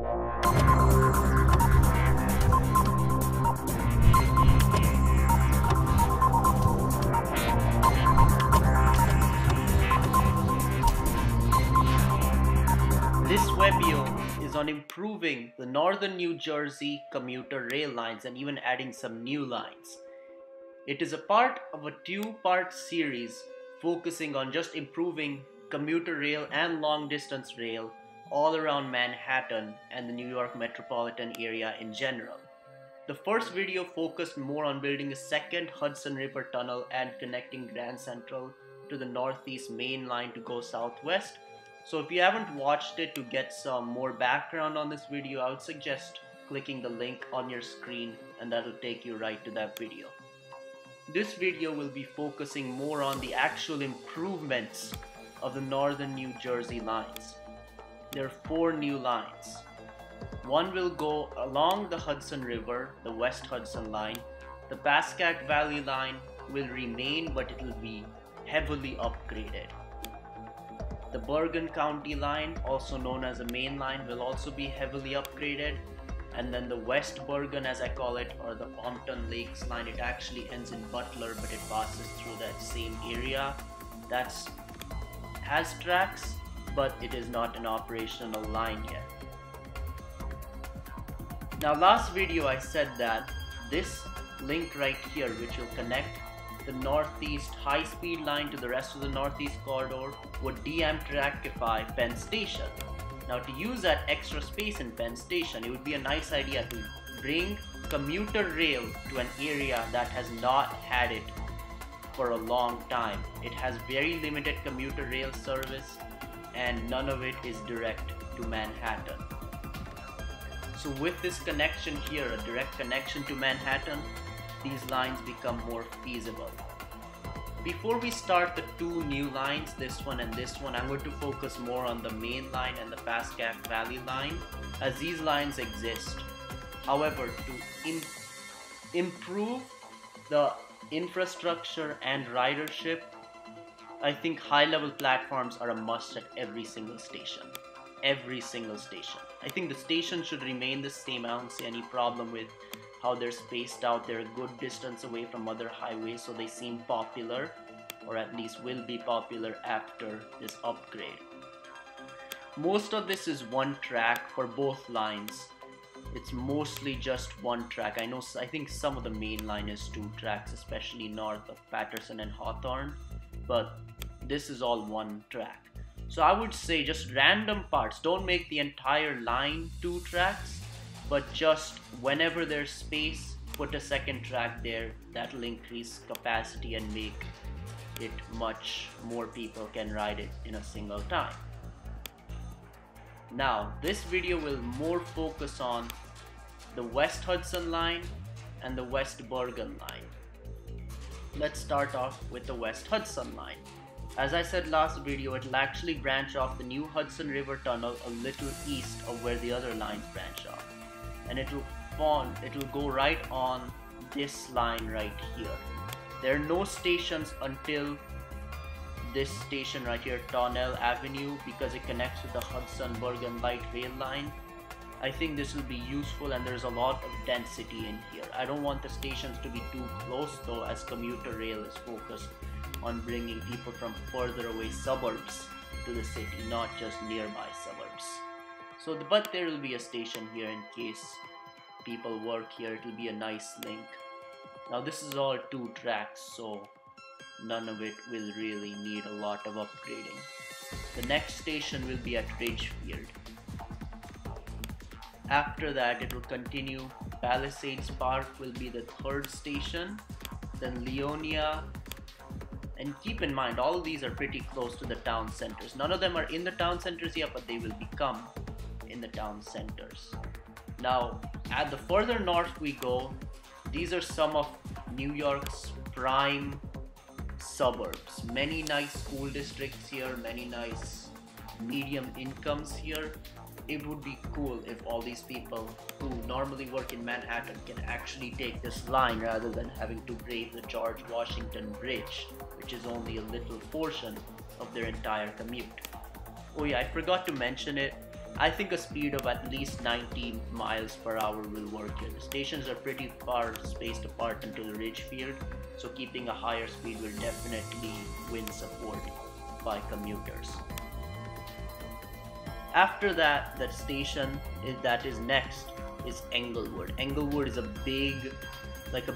This webio is on improving the northern New Jersey commuter rail lines and even adding some new lines. It is a part of a two-part series focusing on just improving commuter rail and long-distance rail all around Manhattan and the New York metropolitan area in general. The first video focused more on building a second Hudson River tunnel and connecting Grand Central to the Northeast Main Line to go southwest. So if you haven't watched it, to get some more background on this video, I would suggest clicking the link on your screen and that'll take you right to that video. This video will be focusing more on the actual improvements of the northern New Jersey lines. There are 4 new lines. One will go along the Hudson River, the West Hudson line. The Passaic Valley line will remain, but it will be heavily upgraded. The Bergen County line, also known as the main line, will also be heavily upgraded. And then the West Bergen, as I call it, or the Pompton Lakes line, it actually ends in Butler, but it passes through that same area. Has tracks, but it is not an operational line yet. Now, last video I said that this link right here, which will connect the Northeast high-speed line to the rest of the Northeast corridor, would de-Amtrakify Penn Station. Now, to use that extra space in Penn Station, it would be a nice idea to bring commuter rail to an area that has not had it for a long time. It has very limited commuter rail service and none of it is direct to Manhattan. So with this connection here, a direct connection to Manhattan, these lines become more feasible. Before we start the 2 new lines, this one and this one, I'm going to focus more on the main line and the Passaic Valley line, as these lines exist. However, to improve the infrastructure and ridership, I think high-level platforms are a must at every single station. Every single station. I think the station should remain the same. I don't see any problem with how they're spaced out. They're a good distance away from other highways, so they seem popular, or at least will be popular after this upgrade. Most of this is one track for both lines. It's mostly just one track. I think some of the main line is 2 tracks, especially north of Paterson and Hawthorne, but this is all one track. So I would say just random parts. Don't make the entire line 2 tracks, but just whenever there's space, put a second track there. That'll increase capacity and make it much more people can ride it in a single time. Now, this video will more focus on the West Hudson line and the West Bergen line. Let's start off with the West Hudson line. As I said last video, it will actually branch off the new Hudson River Tunnel a little east of where the other lines branch off. And it will go right on this line right here. There are no stations until this station right here, Tonnelle Avenue, because it connects with the Hudson Bergen Light Rail line. I think this will be useful, and there's a lot of density in here. I don't want the stations to be too close though, as commuter rail is focused on bringing people from further away suburbs to the city, not just nearby suburbs. So, but there will be a station here in case people work here. It will be a nice link. Now this is all 2 tracks, so none of it will really need a lot of upgrading. The next station will be at Ridgefield. After that, it will continue. Palisades Park will be the 3rd station, then Leonia. And keep in mind, all of these are pretty close to the town centers. None of them are in the town centers yet, but they will become in the town centers. Now, at the further north we go, these are some of New York's prime suburbs. Many nice school districts here, many nice medium incomes here. It would be cool if all these people who normally work in Manhattan can actually take this line rather than having to brave the George Washington Bridge, which is only a little portion of their entire commute. Oh yeah, I forgot to mention it. I think a speed of at least 90 miles per hour will work here. The stations are pretty far spaced apart until Ridgefield, so keeping a higher speed will definitely win support by commuters. After that, the station that is next is Englewood. Englewood is a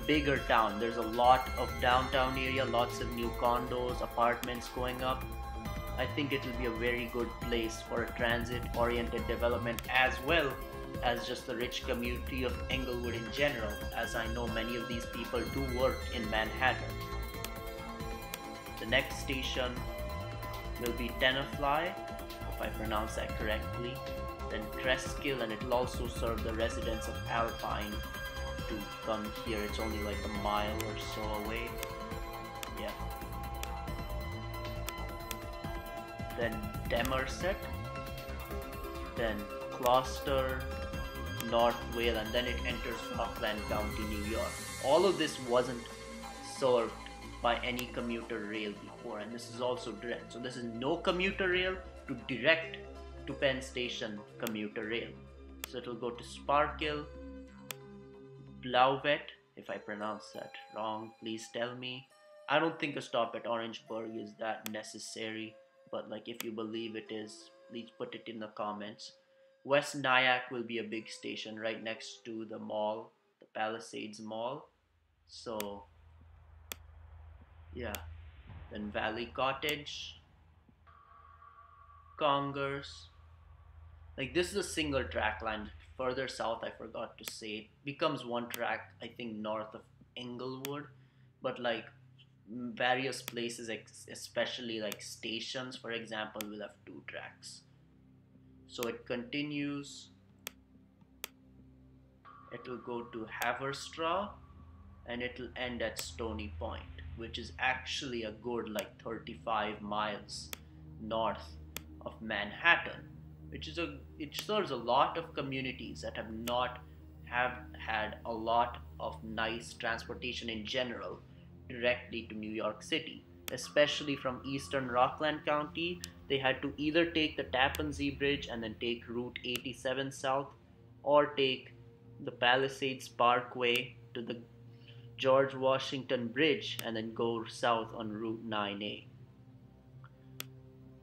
bigger town. There's a lot of downtown area, lots of new condos, apartments going up. I think it will be a very good place for a transit-oriented development, as well as just the rich community of Englewood in general, as I know many of these people do work in Manhattan. The next station will be Tenafly, if I pronounce that correctly, then Cresskill, and it will also serve the residents of Alpine to come here. It's only like a mile or so away. Yeah. Then Demarest, then Gloucester, North Wales, and then it enters Rockland County, New York. All of this wasn't served by any commuter rail before, and this is also direct. So this is no commuter rail to direct to Penn Station commuter rail. So it will go to Sparkill, Blauvelt, if I pronounce that wrong, please tell me. I don't think a stop at Orangeburg is that necessary, but like if you believe it is, please put it in the comments. West Nyack will be a big station right next to the mall, the Palisades Mall. So yeah, then Valley Cottage, Congers. Like this is a single track line. Further south, I forgot to say, becomes one track, I think, north of Englewood, but like various places, especially like stations, for example, will have two tracks. So it continues, it will go to Haverstraw, and it will end at Stony Point, which is actually a good like 35 miles north of Manhattan, which is it serves a lot of communities that have not had a lot of nice transportation in general directly to New York City. Especially from eastern Rockland County, they had to either take the Tappan Zee Bridge and then take Route 87 south, or take the Palisades Parkway to the George Washington Bridge and then go south on Route 9A.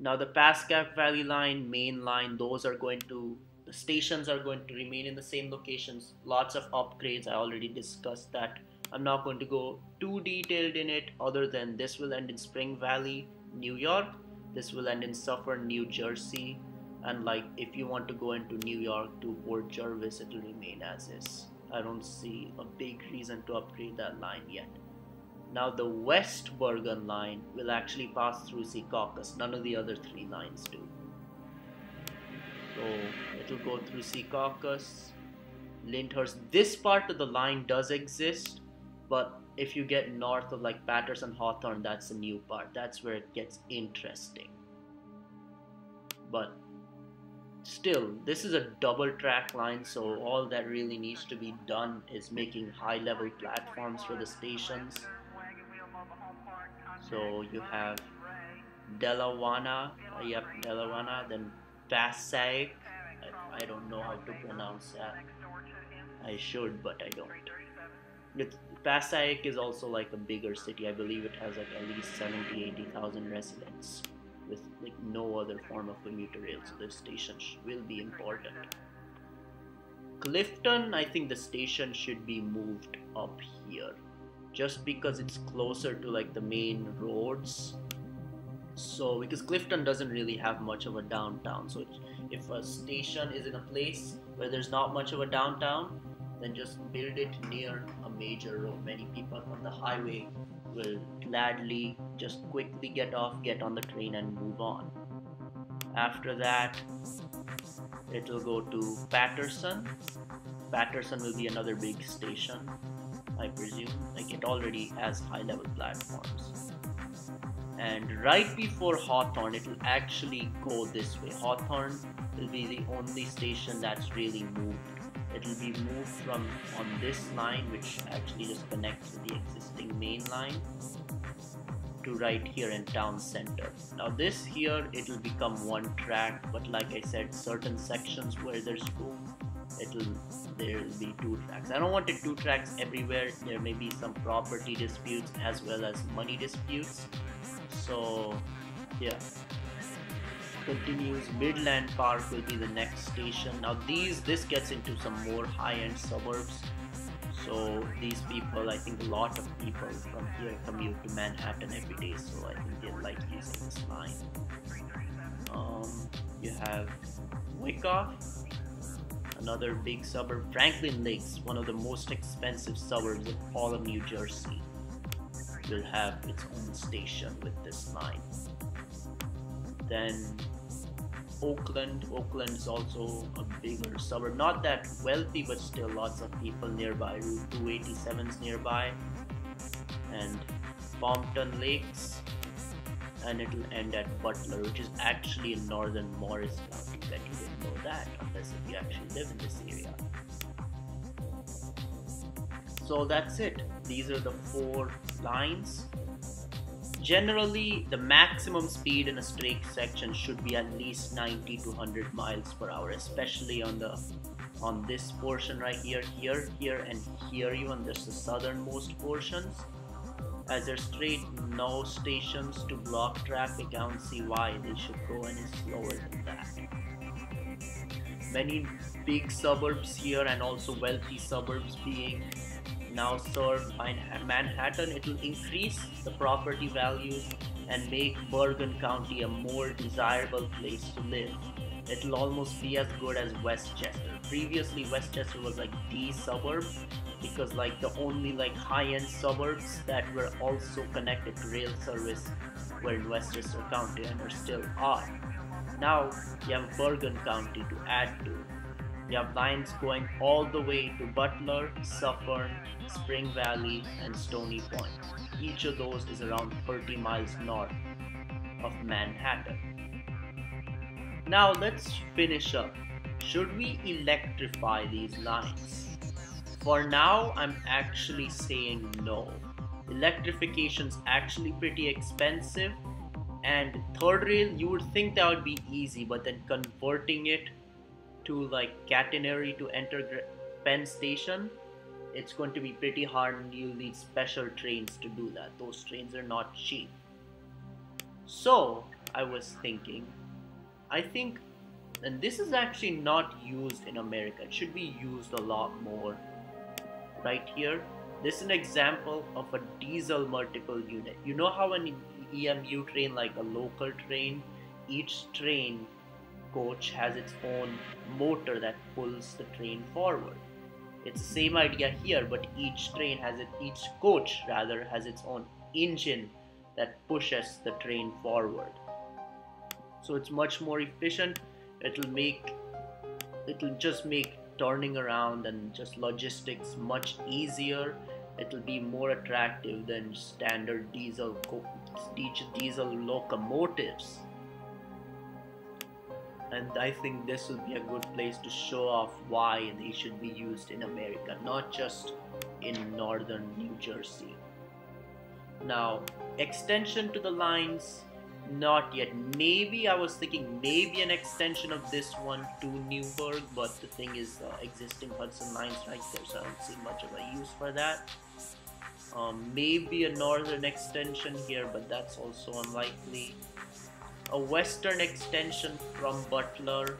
Now the Passaic Valley Line, Main Line, the stations are going to remain in the same locations. Lots of upgrades, I already discussed that. I'm not going to go too detailed in it, other than this will end in Spring Valley, New York. This will end in Suffern, New Jersey. And like if you want to go into New York to Port Jervis, it will remain as is. I don't see a big reason to upgrade that line yet. Now the West Bergen line will actually pass through Secaucus. None of the other three lines do. So it will go through Secaucus, Lyndhurst. This part of the line does exist, but if you get north of like Paterson, Hawthorne, that's the new part. That's where it gets interesting. But still, this is a double track line, so all that really needs to be done is making high level platforms for the stations. So you have Delawanna, then Passaic. I don't know how to pronounce that. I should, but I don't. Passaic is also like a bigger city. I believe it has like at least 70,000-80,000 residents with like no other form of commuter rail, so this station will be important. Clifton, I think the station should be moved up here, just because it's closer to like the main roads. So because Clifton doesn't really have much of a downtown, so if a station is in a place where there's not much of a downtown, then just build it near a major road. Many people on the highway will gladly just quickly get off, get on the train and move on. After that, it will go to Paterson. Paterson will be another big station, I presume. Like it already has high level platforms. And right before Hawthorne, it will actually go this way. Hawthorne will be the only station that's really moved. It will be moved from on this line, which actually just connects to the existing main line. to right here in town center. Now this here, it will become one track, but like I said, certain sections where there's room, there will be two tracks. I don't want it two tracks everywhere. There may be some property disputes as well as money disputes. So yeah, continues. Midland Park will be the next station. Now this gets into some more high-end suburbs. So these people, I think a lot of people from here commute to Manhattan every day, so I think they like using this line. You have Wyckoff, another big suburb. Franklin Lakes, one of the most expensive suburbs of all of New Jersey, will have its own station with this line. Then Oakland is also a bigger suburb, not that wealthy, but still lots of people nearby. Route 287 is nearby, and Pompton Lakes, and it'll end at Butler, which is actually in northern Morris County. That you didn't know that unless if you actually live in this area. So that's it. These are the 4 lines. Generally, the maximum speed in a straight section should be at least 90 to 100 miles per hour, especially on this portion right here, here, and here, even there's the southernmost portions. As they're straight, no stations to block traffic, I don't see why they should go any slower than that. Many big suburbs here and also wealthy suburbs being now served by Manhattan, it will increase the property values and make Bergen County a more desirable place to live. It will almost be as good as Westchester. Previously, Westchester was like the suburb because like the only like high-end suburbs that were also connected to rail service were in Westchester County and are still are. Now you have Bergen County to add to. You have lines going all the way to Butler, Suffern, Spring Valley, and Stony Point. Each of those is around 30 miles north of Manhattan. Now let's finish up. Should we electrify these lines? For now, I'm actually saying no. Electrification's actually pretty expensive, and third rail, you would think that would be easy, but then converting it to like catenary to enter Penn Station, it's going to be pretty hard, and you'll need special trains to do that. Those trains are not cheap. So I was thinking, I think, and this is actually not used in America, it should be used a lot more. Right here, this is an example of a diesel multiple unit. You know how an EMU train, like a local train, each train coach has its own motor that pulls the train forward. It's the same idea here, but each coach rather has its own engine that pushes the train forward. So it's much more efficient. It'll just make turning around and just logistics much easier. It'll be more attractive than standard diesel locomotives. And I think this will be a good place to show off why they should be used in America, not just in northern New Jersey. Now, extension to the lines, not yet. Maybe I was thinking maybe an extension of this one to Newburgh, but the thing is existing Hudson lines right there, so I don't see much of a use for that. Maybe a northern extension here, but that's also unlikely. A western extension from Butler,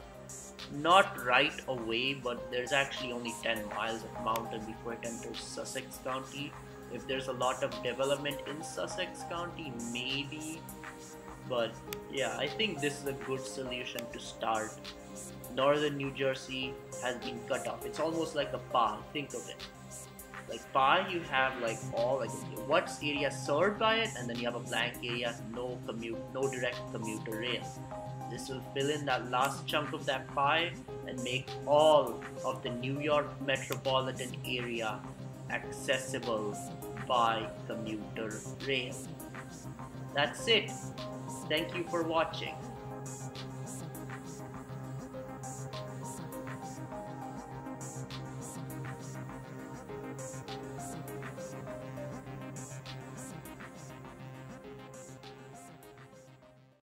not right away, but there's actually only 10 miles of mountain before it enters Sussex County. If there's a lot of development in Sussex County, maybe. But yeah, I think this is a good solution to start. Northern New Jersey has been cut off. It's almost like a pie. Think of it. Like pie, you have like all like what's area served by it, and then you have a blank area, no direct commuter rail. This will fill in that last chunk of that pie and make all of the New York metropolitan area accessible by commuter rail. That's it. Thank you for watching.